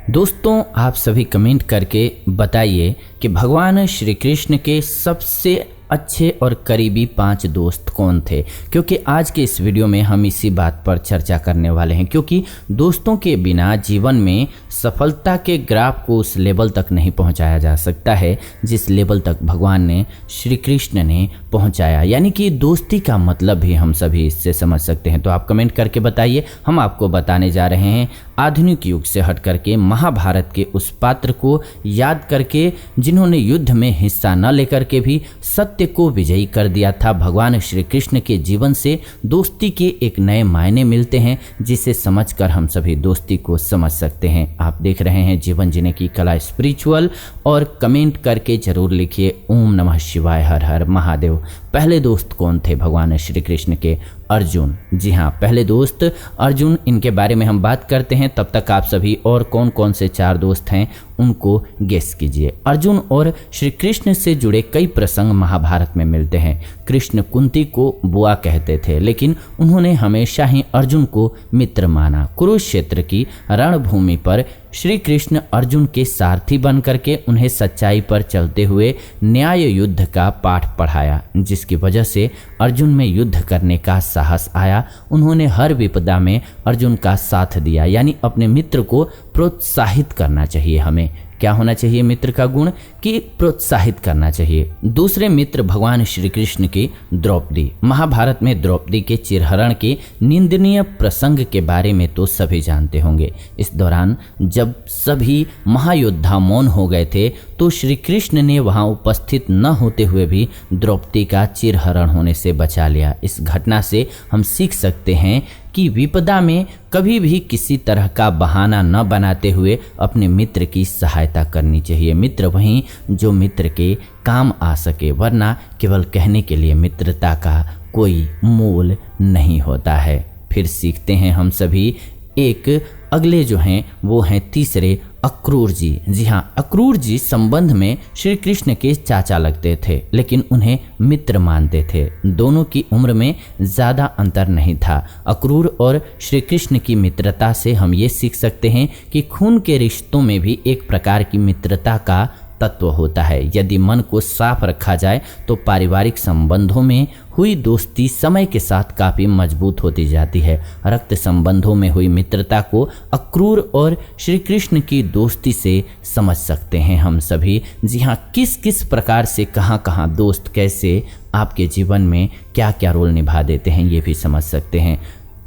दोस्तों, आप सभी कमेंट करके बताइए कि भगवान श्री कृष्ण के सबसे अच्छे और करीबी 5 दोस्त कौन थे, क्योंकि आज के इस वीडियो में हम इसी बात पर चर्चा करने वाले हैं। क्योंकि दोस्तों के बिना जीवन में सफलता के ग्राफ को उस लेवल तक नहीं पहुंचाया जा सकता है जिस लेवल तक भगवान ने श्री कृष्ण ने पहुंचाया। यानी कि दोस्ती का मतलब भी हम सभी इससे समझ सकते हैं। तो आप कमेंट करके बताइए। हम आपको बताने जा रहे हैं आधुनिक युग से हट करके महाभारत के उस पात्र को याद करके जिन्होंने युद्ध में हिस्सा न लेकर के भी सत्य को विजयी कर दिया था। भगवान श्री कृष्ण के जीवन से दोस्ती के एक नए मायने मिलते हैं जिसे समझकर हम सभी दोस्ती को समझ सकते हैं। आप देख रहे हैं जीवन जीने की कला स्पिरिचुअल, और कमेंट करके जरूर लिखिए ओम नमः शिवाय, हर हर महादेव। पहले दोस्त कौन थे भगवान श्री कृष्ण के? अर्जुन। जी हाँ, पहले दोस्त अर्जुन, इनके बारे में हम बात करते हैं। तब तक आप सभी और कौन कौन से 4 दोस्त हैं उनको गेस कीजिए। अर्जुन और श्री कृष्ण से जुड़े कई प्रसंग महाभारत में मिलते हैं। कृष्ण कुंती को बुआ कहते थे, लेकिन उन्होंने हमेशा ही अर्जुन को मित्र माना। कुरुक्षेत्र की रणभूमि पर श्री कृष्ण अर्जुन के सारथी बन करके उन्हें सच्चाई पर चलते हुए न्याय युद्ध का पाठ पढ़ाया, जिसकी वजह से अर्जुन में युद्ध करने का साहस आया। उन्होंने हर विपदा में अर्जुन का साथ दिया। यानी अपने मित्र को प्रोत्साहित करना चाहिए। हमें क्या होना चाहिए मित्र का गुण? कि प्रोत्साहित करना चाहिए। दूसरे मित्र भगवान श्री कृष्ण की द्रौपदी। महाभारत में द्रौपदी के चिरहरण के निंदनीय प्रसंग के बारे में तो सभी जानते होंगे। इस दौरान जब सभी महायोद्धा मौन हो गए थे तो श्री कृष्ण ने वहां उपस्थित न होते हुए भी द्रौपदी का चिरहरण होने से बचा लिया। इस घटना से हम सीख सकते हैं कि विपदा में कभी भी किसी तरह का बहाना न बनाते हुए अपने मित्र की सहायता करनी चाहिए। मित्र वहीं जो मित्र के काम आ सके, वरना केवल कहने के लिए मित्रता का कोई मोल नहीं होता है। फिर सीखते हैं हम सभी एक अगले जो हैं वो हैं तीसरे अक्रूर जी। जी हाँ, अक्रूर जी संबंध में श्री कृष्ण के चाचा लगते थे, लेकिन उन्हें मित्र मानते थे। दोनों की उम्र में ज़्यादा अंतर नहीं था। अक्रूर और श्री कृष्ण की मित्रता से हम ये सीख सकते हैं कि खून के रिश्तों में भी एक प्रकार की मित्रता का तत्व होता है। यदि मन को साफ रखा जाए तो पारिवारिक संबंधों में हुई दोस्ती समय के साथ काफ़ी मजबूत होती जाती है। रक्त संबंधों में हुई मित्रता को अक्रूर और श्री कृष्ण की दोस्ती से समझ सकते हैं हम सभी। जी हाँ, किस किस प्रकार से कहाँ दोस्त कैसे आपके जीवन में क्या क्या रोल निभा देते हैं ये भी समझ सकते हैं।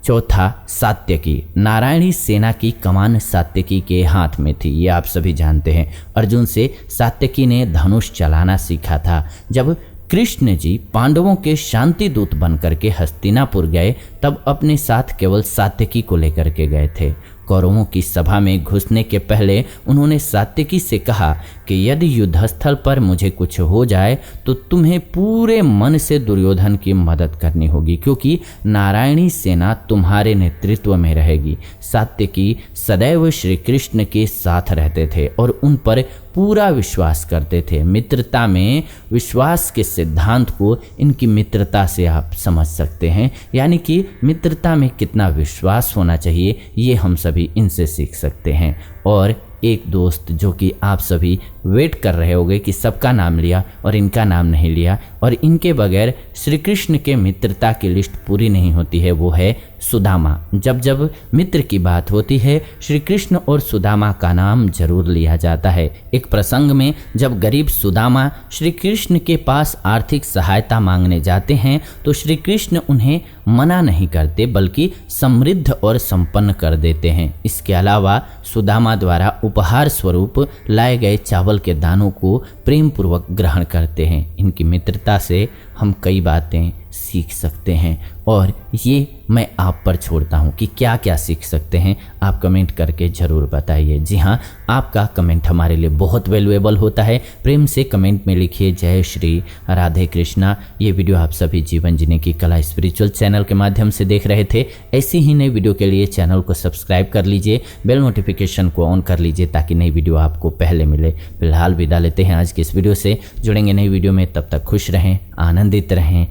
चौथा, सात्यकी। नारायणी सेना की कमान सात्यकी के हाथ में थी, ये आप सभी जानते हैं। अर्जुन से सात्यकी ने धनुष चलाना सीखा था। जब कृष्ण जी पांडवों के शांति दूत बनकर के हस्तिनापुर गए तब अपने साथ केवल सात्यकी को लेकर के गए थे। कौरवों की सभा में घुसने के पहले उन्होंने सात्यकी से कहा कि यदि युद्धस्थल पर मुझे कुछ हो जाए तो तुम्हें पूरे मन से दुर्योधन की मदद करनी होगी, क्योंकि नारायणी सेना तुम्हारे नेतृत्व में रहेगी। सात्यकी सदैव श्री कृष्ण के साथ रहते थे और उन पर पूरा विश्वास करते थे। मित्रता में विश्वास के सिद्धांत को इनकी मित्रता से आप समझ सकते हैं। यानी कि मित्रता में कितना विश्वास होना चाहिए ये हम सभी इनसे सीख सकते हैं। और एक दोस्त जो कि आप सभी वेट कर रहे होंगे कि सबका नाम लिया और इनका नाम नहीं लिया, और इनके बगैर श्री कृष्ण के मित्रता की लिस्ट पूरी नहीं होती है, वो है सुदामा। जब जब मित्र की बात होती है श्री कृष्ण और सुदामा का नाम जरूर लिया जाता है। एक प्रसंग में जब गरीब सुदामा श्री कृष्ण के पास आर्थिक सहायता मांगने जाते हैं तो श्री कृष्ण उन्हें मना नहीं करते बल्कि समृद्ध और संपन्न कर देते हैं। इसके अलावा सुदामा द्वारा उपहार स्वरूप लाए गए चावल के दानों को प्रेम पूर्वक ग्रहण करते हैं। इनकी मित्रता से हम कई बातें सीख सकते हैं और ये मैं आप पर छोड़ता हूँ कि क्या क्या सीख सकते हैं। आप कमेंट करके ज़रूर बताइए। जी हाँ, आपका कमेंट हमारे लिए बहुत वैल्यूएबल होता है। प्रेम से कमेंट में लिखिए जय श्री राधे कृष्णा। ये वीडियो आप सभी जीवन जीने की कला स्पिरिचुअल चैनल के माध्यम से देख रहे थे। ऐसी ही नई वीडियो के लिए चैनल को सब्सक्राइब कर लीजिए, बेल नोटिफिकेशन को ऑन कर लीजिए ताकि नई वीडियो आपको पहले मिले। फिलहाल विदा लेते हैं आज की इस वीडियो से। जुड़ेंगे नई वीडियो में, तब तक खुश रहें, आनंदित रहें,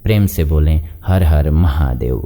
प्रेम से बोलें हर हर महादेव।